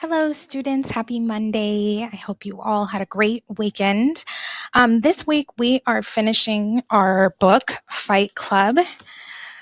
Hello, students. Happy Monday. I hope you all had a great weekend. This week, we are finishing our book, Fight Club.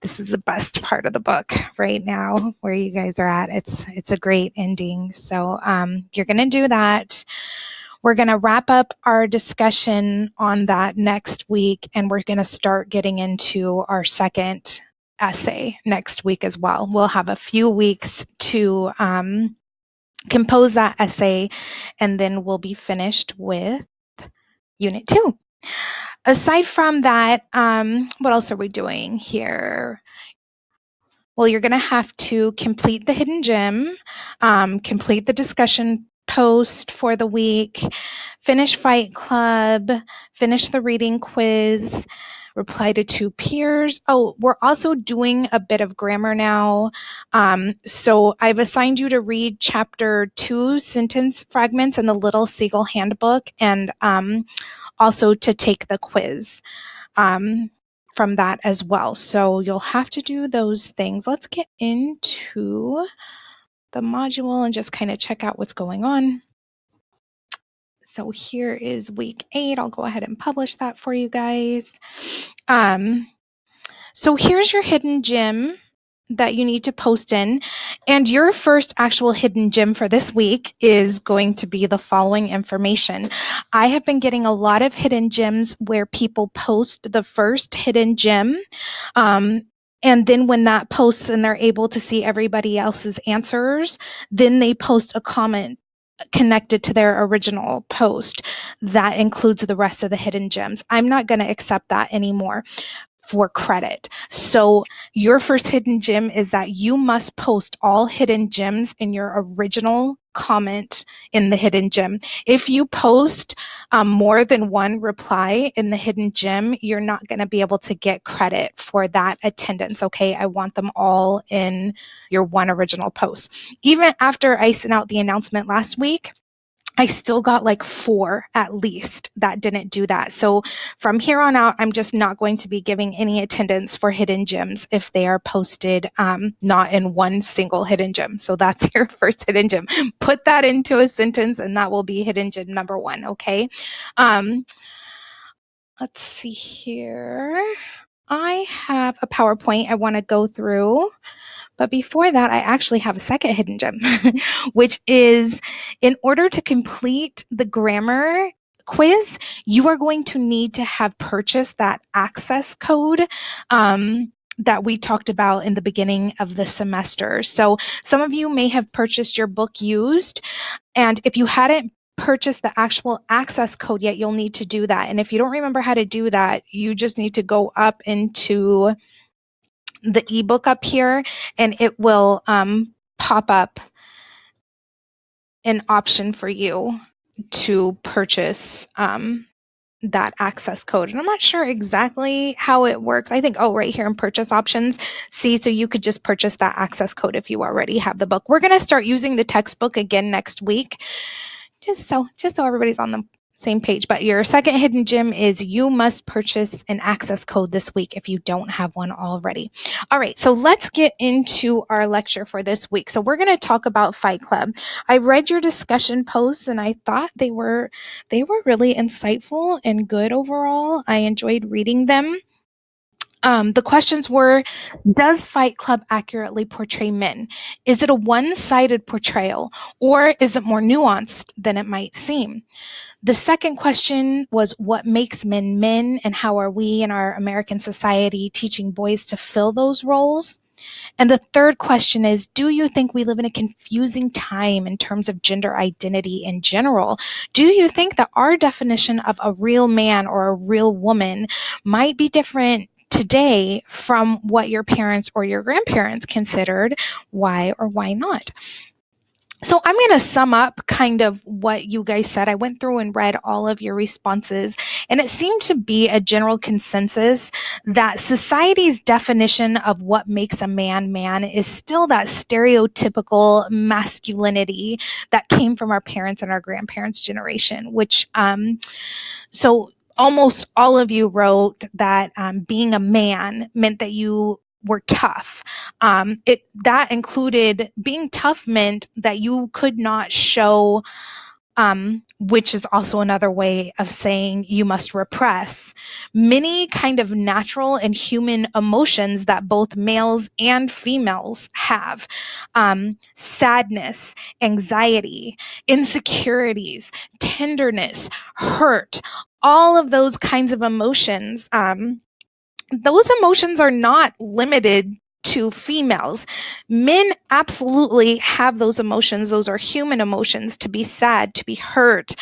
This is the best part of the book right now, where you guys are at. It's a great ending. So you're going to do that. We're going to wrap up our discussion on that next week, and we're going to start getting into our second essay next week as well. We'll have a few weeks to compose that essay, and then we'll be finished with Unit 2. Aside from that, what else are we doing here? Well, you're going to have to complete the hidden gem, complete the discussion post for the week, finish Fight Club, finish the reading quiz, reply to 2 peers. Oh, we're also doing a bit of grammar now. So I've assigned you to read chapter 2 sentence fragments in the Little Seagull Handbook, and also to take the quiz from that as well. So you'll have to do those things. Let's get into the module and just kind of check out what's going on. So here is week 8. I'll go ahead and publish that for you guys. So here's your hidden gem that you need to post in. And your first actual hidden gem for this week is going to be the following information. I have been getting a lot of hidden gems where people post the first hidden gem. And then when that posts and they're able to see everybody else's answers, then they post a comment connected to their original post that includes the rest of the hidden gems. I'm not going to accept that anymore for credit. So your first hidden gem is that you must post all hidden gems in your original comment in the hidden gem. If you post more than one reply in the hidden gem, you're not going to be able to get credit for that attendance. Okay, I want them all in your one original post. Even after I sent out the announcement last week, I still got like 4 at least that didn't do that. So from here on out, I'm just not going to be giving any attendance for hidden gems if they are posted not in one single hidden gem. So that's your first hidden gem. Put that into a sentence and that will be hidden gem number 1, okay? Let's see here. I have a PowerPoint I want to go through. But before that, I actually have a second hidden gem, which is in order to complete the grammar quiz, you are going to need to have purchased that access code that we talked about in the beginning of the semester. So some of you may have purchased your book used, and if you hadn't purchased the actual access code yet, you'll need to do that. And if you don't remember how to do that, you just need to go up into the ebook up here, and it will pop up an option for you to purchase that access code. And I'm not sure exactly how it works. I think, right here in purchase options, see, so you could just purchase that access code if you already have the book. We're going to start using the textbook again next week, just so everybody's on the same page. But your second hidden gem is you must purchase an access code this week if you don't have one already. All right, so let's get into our lecture for this week. So we're going to talk about Fight Club. I read your discussion posts and I thought they were really insightful and good overall. I enjoyed reading them. The questions were, does Fight Club accurately portray men? Is it a one-sided portrayal, or is it more nuanced than it might seem? The second question was, what makes men men, and how are we in our American society teaching boys to fill those roles? And the third question is, do you think we live in a confusing time in terms of gender identity in general? Do you think that our definition of a real man or a real woman might be different today from what your parents or your grandparents considered? Why or why not? So I'm going to sum up kind of what you guys said. I went through and read all of your responses, and it seemed to be a general consensus that society's definition of what makes a man man is still that stereotypical masculinity that came from our parents and our grandparents' generation, which so almost all of you wrote that being a man meant that you were tough. That included being tough meant that you could not show, which is also another way of saying you must repress many kind of natural and human emotions that both males and females have. Sadness, anxiety, insecurities, tenderness, hurt, all of those kinds of emotions. Those emotions are not limited to females. Men absolutely have those emotions. Those are human emotions: to be sad, to be hurt,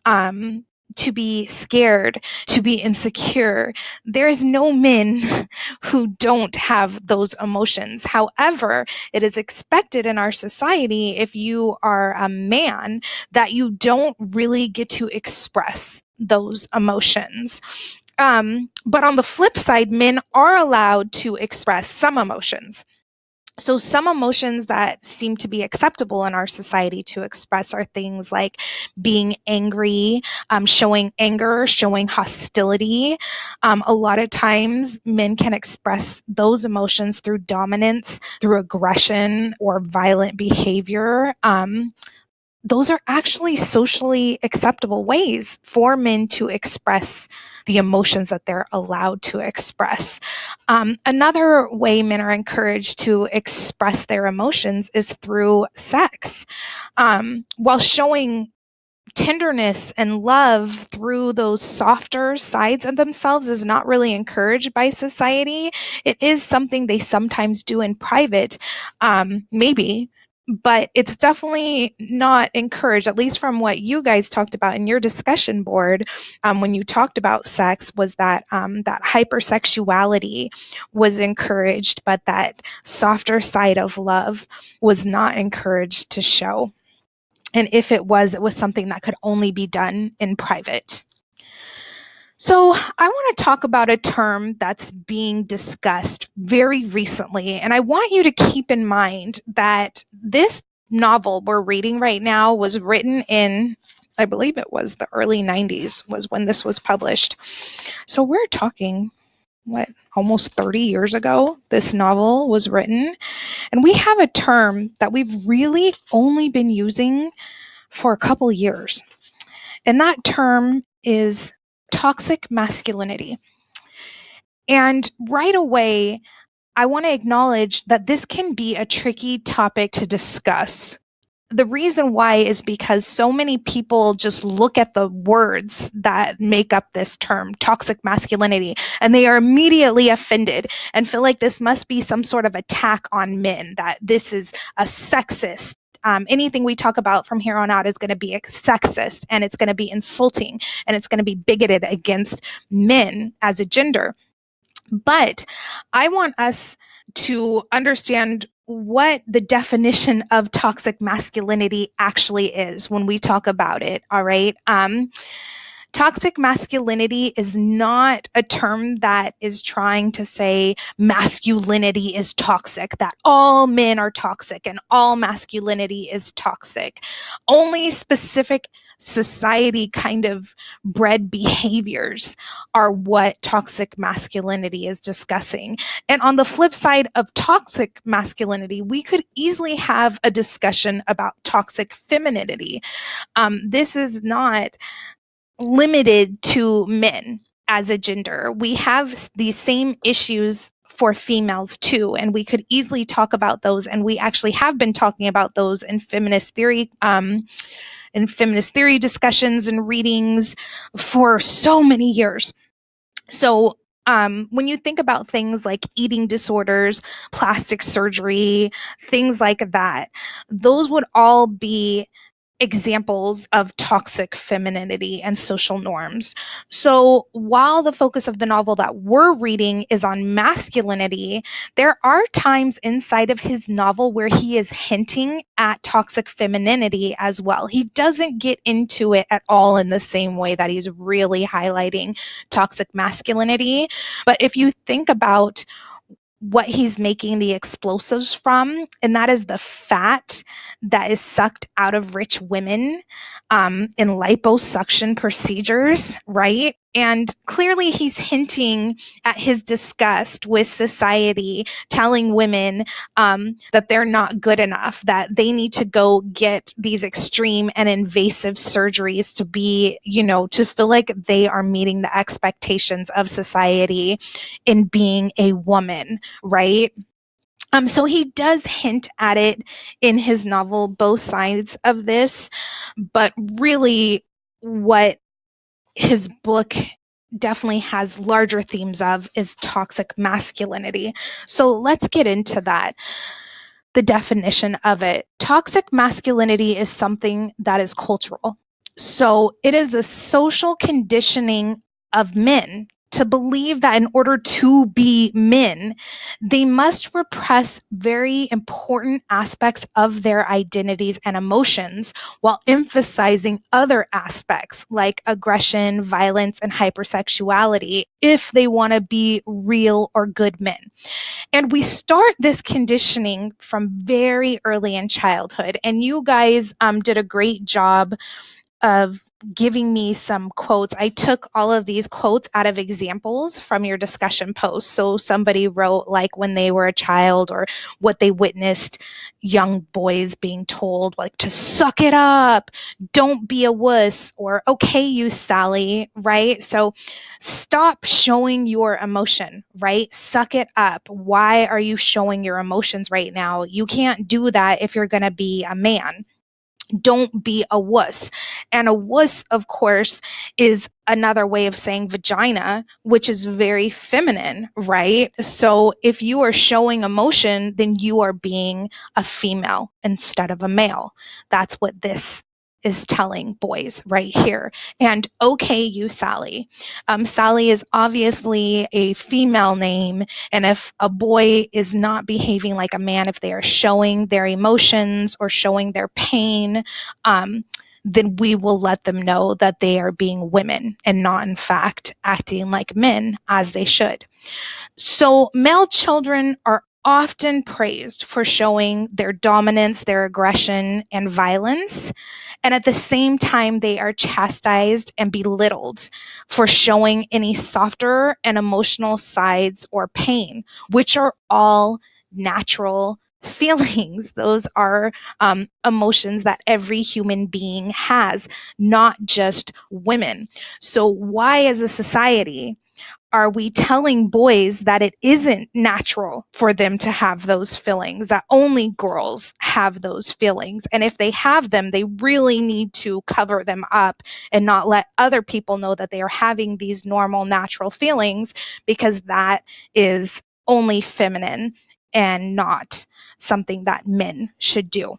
to be scared, to be insecure. There's no men who don't have those emotions. However, it is expected in our society, if you are a man, that you don't really get to express those emotions. But on the flip side, men are allowed to express some emotions. So some emotions that seem to be acceptable in our society to express are things like being angry, showing anger, showing hostility. A lot of times men can express those emotions through dominance, through aggression, or violent behavior. Those are actually socially acceptable ways for men to express the emotions that they're allowed to express. Another way men are encouraged to express their emotions is through sex. While showing tenderness and love through those softer sides of themselves is not really encouraged by society, it is something they sometimes do in private, maybe. But it's definitely not encouraged, at least from what you guys talked about in your discussion board when you talked about sex, was that that hypersexuality was encouraged, but that softer side of love was not encouraged to show. And if it was something that could only be done in private. So I want to talk about a term that's being discussed very recently. And I want you to keep in mind that this novel we're reading right now was written in, I believe it was the early 90s was when this was published. So we're talking, almost 30 years ago, this novel was written. And we have a term that we've really only been using for a couple years. And that term is toxic masculinity. And right away, I want to acknowledge that this can be a tricky topic to discuss. The reason why is because so many people just look at the words that make up this term, toxic masculinity, and they are immediately offended and feel like this must be some sort of attack on men, that this is a sexist. Anything we talk about from here on out is going to be sexist, and it's going to be insulting, and it's going to be bigoted against men as a gender. But I want us to understand what the definition of toxic masculinity actually is when we talk about it, all right? Toxic masculinity is not a term that is trying to say masculinity is toxic, that all men are toxic and all masculinity is toxic. Only specific society kind of bred behaviors are what toxic masculinity is discussing. And on the flip side of toxic masculinity, we could easily have a discussion about toxic femininity. This is not limited to men as a gender. We have these same issues for females too, and we could easily talk about those, and we actually have been talking about those in feminist theory discussions and readings for so many years. So when you think about things like eating disorders, plastic surgery, things like that, those would all be examples of toxic femininity and social norms. So while the focus of the novel that we're reading is on masculinity, there are times inside of his novel where he is hinting at toxic femininity as well. He doesn't get into it at all in the same way that he's really highlighting toxic masculinity. But if you think about what he's making the explosives from, and that is the fat that is sucked out of rich women in liposuction procedures, right? And clearly he's hinting at his disgust with society telling women that they're not good enough, that they need to go get these extreme and invasive surgeries to be, to feel like they are meeting the expectations of society in being a woman, right? So he does hint at it in his novel, both sides of this, but really what his book definitely has larger themes of is toxic masculinity. So let's get into that. The definition of it. Toxic masculinity is something that is cultural. So it is a social conditioning of men to believe that in order to be men, they must repress very important aspects of their identities and emotions while emphasizing other aspects like aggression, violence, and hypersexuality if they want to be real or good men. And we start this conditioning from very early in childhood. And you guys did a great job of giving me some quotes. I took all of these quotes out of examples from your discussion post. So somebody wrote like when they were a child or what they witnessed young boys being told, like to suck it up, don't be a wuss, or okay, you Sally, right? So stop showing your emotion, right? Suck it up. Why are you showing your emotions right now? You can't do that if you're going to be a man. Don't be a wuss. And a wuss, of course, is another way of saying vagina, which is very feminine, right? So if you are showing emotion, then you are being a female instead of a male. That's what this is telling boys right here. And okay, you Sally. Sally is obviously a female name. And if a boy is not behaving like a man, if they are showing their emotions or showing their pain, then we will let them know that they are being women and not, in fact, acting like men as they should. So male children are often praised for showing their dominance, their aggression, and violence. And at the same time, they are chastised and belittled for showing any softer and emotional sides or pain, which are all natural feelings. Those are emotions that every human being has, not just women. So why, as a society, are we telling boys that it isn't natural for them to have those feelings, that only girls have those feelings? And if they have them, they really need to cover them up and not let other people know that they are having these normal, natural feelings, because that is only feminine and not something that men should do.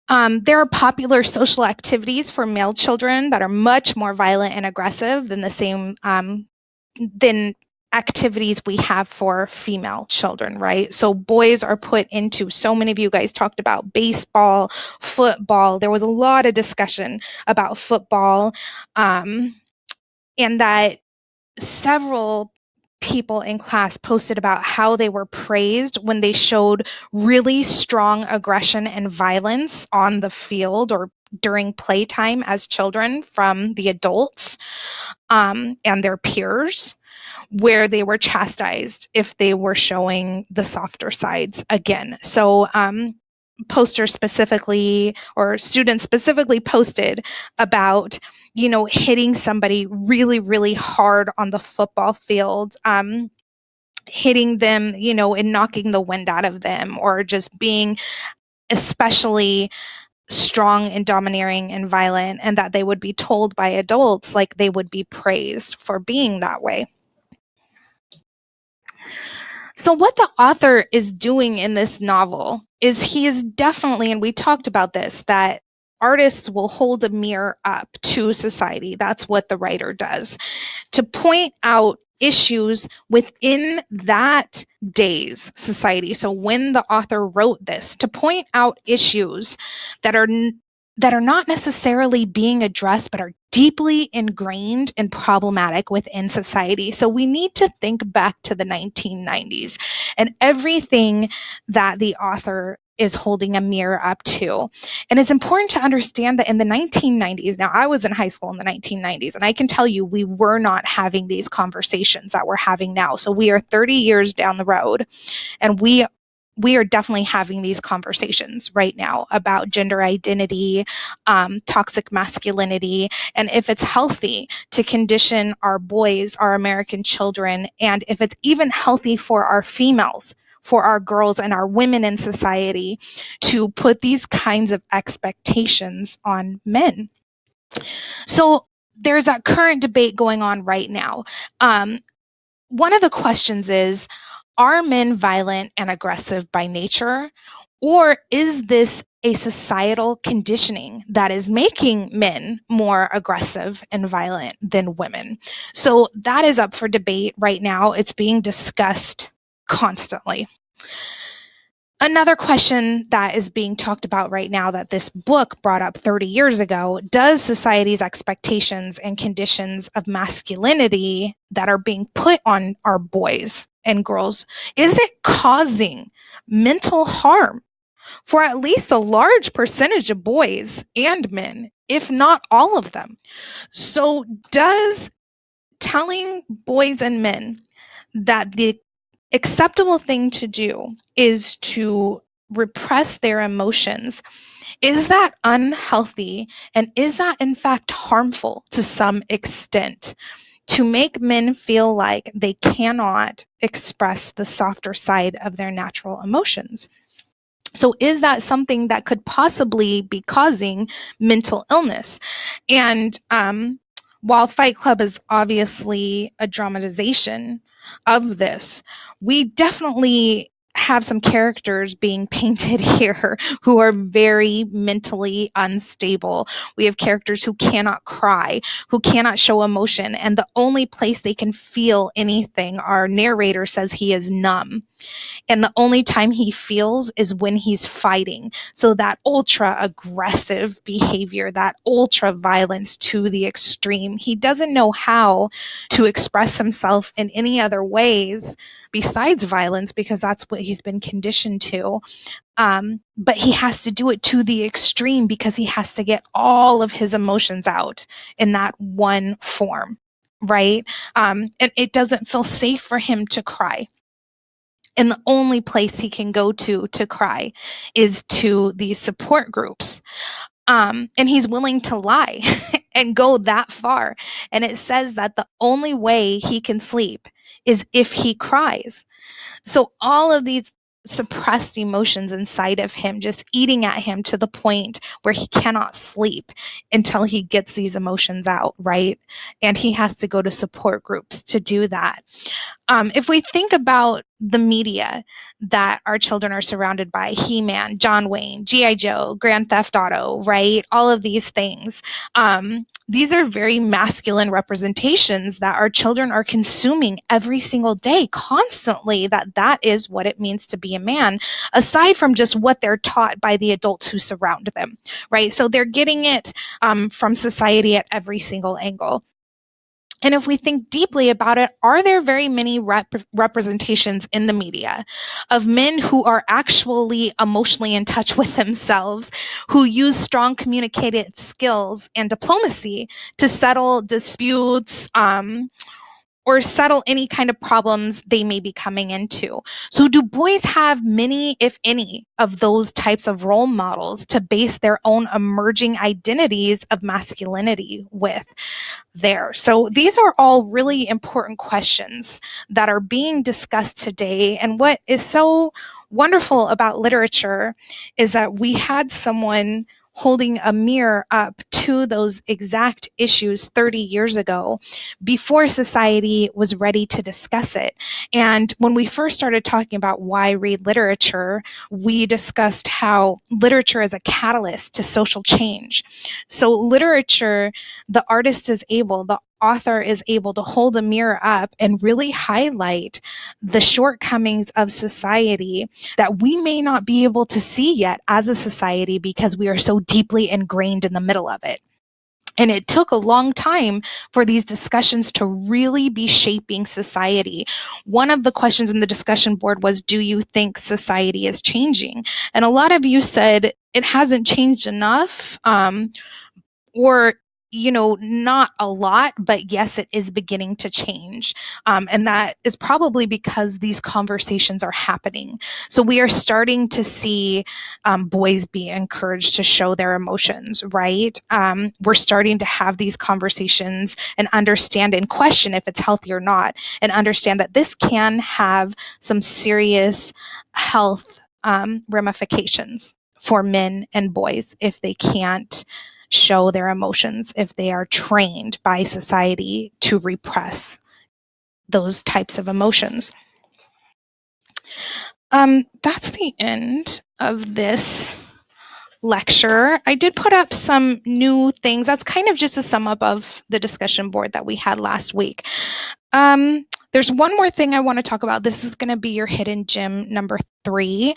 There are popular social activities for male children that are much more violent and aggressive than the same than activities we have for female children, right? So boys are put into, so many of you guys talked about baseball, football. There was a lot of discussion about football, and that several people in class posted about how they were praised when they showed really strong aggression and violence on the field or during playtime as children from the adults and their peers, where they were chastised if they were showing the softer sides again. So posters specifically, or students specifically posted about, hitting somebody really, really hard on the football field, hitting them, and knocking the wind out of them, or just being especially strong and domineering and violent, and that they would be told by adults like they would be praised for being that way. So what the author is doing in this novel is he is definitely, and we talked about this, that artists will hold a mirror up to society. That's what the writer does, to point out issues within that day's society. So when the author wrote this, to point out issues that are not necessarily being addressed, but are deeply ingrained and problematic within society. So we need to think back to the 1990s and everything that the author is holding a mirror up to. And it's important to understand that in the 1990s, now I was in high school in the 1990s, and I can tell you we were not having these conversations that we're having now. So we are 30 years down the road, and we are definitely having these conversations right now about gender identity, toxic masculinity, and if it's healthy to condition our boys, our American children, and if it's even healthy for our females, for our girls and our women in society to put these kinds of expectations on men. So there's that current debate going on right now. One of the questions is, are men violent and aggressive by nature? Or is this a societal conditioning that is making men more aggressive and violent than women? So that is up for debate right now. It's being discussed constantly. Another question that is being talked about right now that this book brought up 30 years ago, does society's expectations and conditions of masculinity that are being put on our boys and girls, is it causing mental harm for at least a large percentage of boys and men, if not all of them? So does telling boys and men that the acceptable thing to do is to repress their emotions, is that unhealthy? And is that in fact harmful to some extent, to make men feel like they cannot express the softer side of their natural emotions? So is that something that could possibly be causing mental illness? And while Fight Club is obviously a dramatization of this, we definitely have some characters being painted here who are very mentally unstable. We have characters who cannot cry, who cannot show emotion, and the only place they can feel anything, our narrator says he is numb. And the only time he feels is when he's fighting. So that ultra aggressive behavior, that ultra violence to the extreme, he doesn't know how to express himself in any other ways besides violence, because that's what he's been conditioned to. But he has to do it to the extreme because he has to get all of his emotions out in that one form, right? And it doesn't feel safe for him to cry. And the only place he can go to cry is to these support groups. And he's willing to lie and go that far. And it says that the only way he can sleep is if he cries. So all of these suppressed emotions inside of him just eating at him to the point where he cannot sleep until he gets these emotions out, right? And he has to go to support groups to do that. If we think about the media that our children are surrounded by, He-Man, John Wayne, G.I. Joe, Grand Theft Auto, right? All of these things. These are very masculine representations that our children are consuming every single day, constantly, that is what it means to be a man, aside from just what they're taught by the adults who surround them, right? So they're getting it from society at every single angle. And if we think deeply about it, are there very many representations in the media of men who are actually emotionally in touch with themselves, who use strong communicative skills and diplomacy to settle disputes, or settle any kind of problems they may be coming into? So do boys have many, if any, of those types of role models to base their own emerging identities of masculinity with there? So these are all really important questions that are being discussed today. And what is so wonderful about literature is that we had someone holding a mirror up to those exact issues 30 years ago before society was ready to discuss it. And when we first started talking about why read literature, we discussed how literature is a catalyst to social change. So literature, the artist is able, the author is able to hold a mirror up and really highlight the shortcomings of society that we may not be able to see yet as a society because we are so deeply ingrained in the middle of it. And it took a long time for these discussions to really be shaping society. One of the questions in the discussion board was, do you think society is changing? And a lot of you said it hasn't changed enough, or not a lot, but yes, it is beginning to change. And that is probably because these conversations are happening. So we are starting to see boys be encouraged to show their emotions, right? We're starting to have these conversations and understand and question if it's healthy or not, and understand that this can have some serious health ramifications for men and boys if they can't show their emotions, if they are trained by society to repress those types of emotions. That's the end of this lecture. I did put up some new things. That's kind of just a sum up of the discussion board that we had last week. There's one more thing I want to talk about. This is going to be your hidden gem number 3.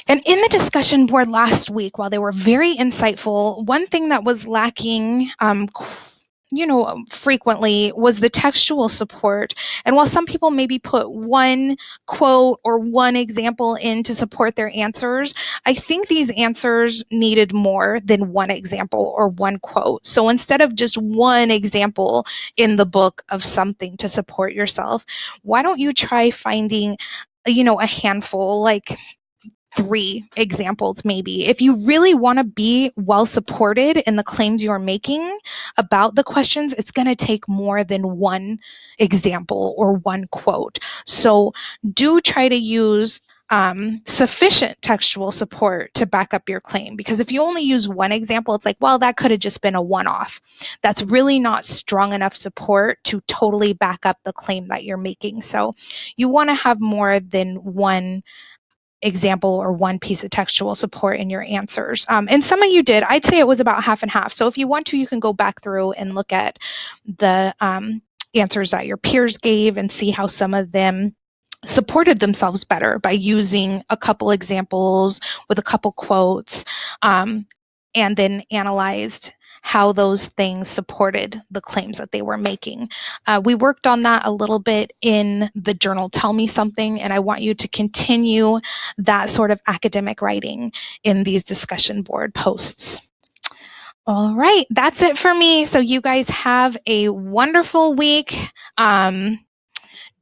And in the discussion board last week, while they were very insightful, one thing that was lacking frequently was the textual support. And while some people maybe put one quote or one example in to support their answers, I think these answers needed more than one example or one quote. So instead of just one example in the book of something to support yourself, why don't you try finding a handful, like 3 examples maybe. If you really want to be well supported in the claims you're making about the questions, it's going to take more than one example or one quote. So do try to use sufficient textual support to back up your claim, because if you only use one example, it's like, well, that could have just been a one-off. That's really not strong enough support to totally back up the claim that you're making. So you want to have more than one example or one piece of textual support in your answers. And some of you did. I'd say it was about half and half. So if you want to, you can go back through and look at the answers that your peers gave and see how some of them supported themselves better by using a couple examples with a couple quotes, and then analyzed how those things supported the claims that they were making. We worked on that a little bit in the journal Tell Me Something, and I want you to continue that sort of academic writing in these discussion board posts. All right, that's it for me. So you guys have a wonderful week.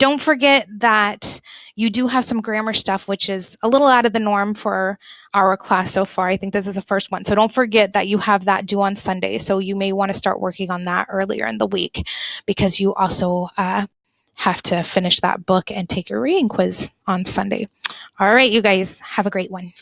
Don't forget that you do have some grammar stuff, which is a little out of the norm for our class so far. I think this is the first one. So don't forget that you have that due on Sunday. So you may want to start working on that earlier in the week, because you also have to finish that book and take your reading quiz on Sunday. All right, you guys, have a great one.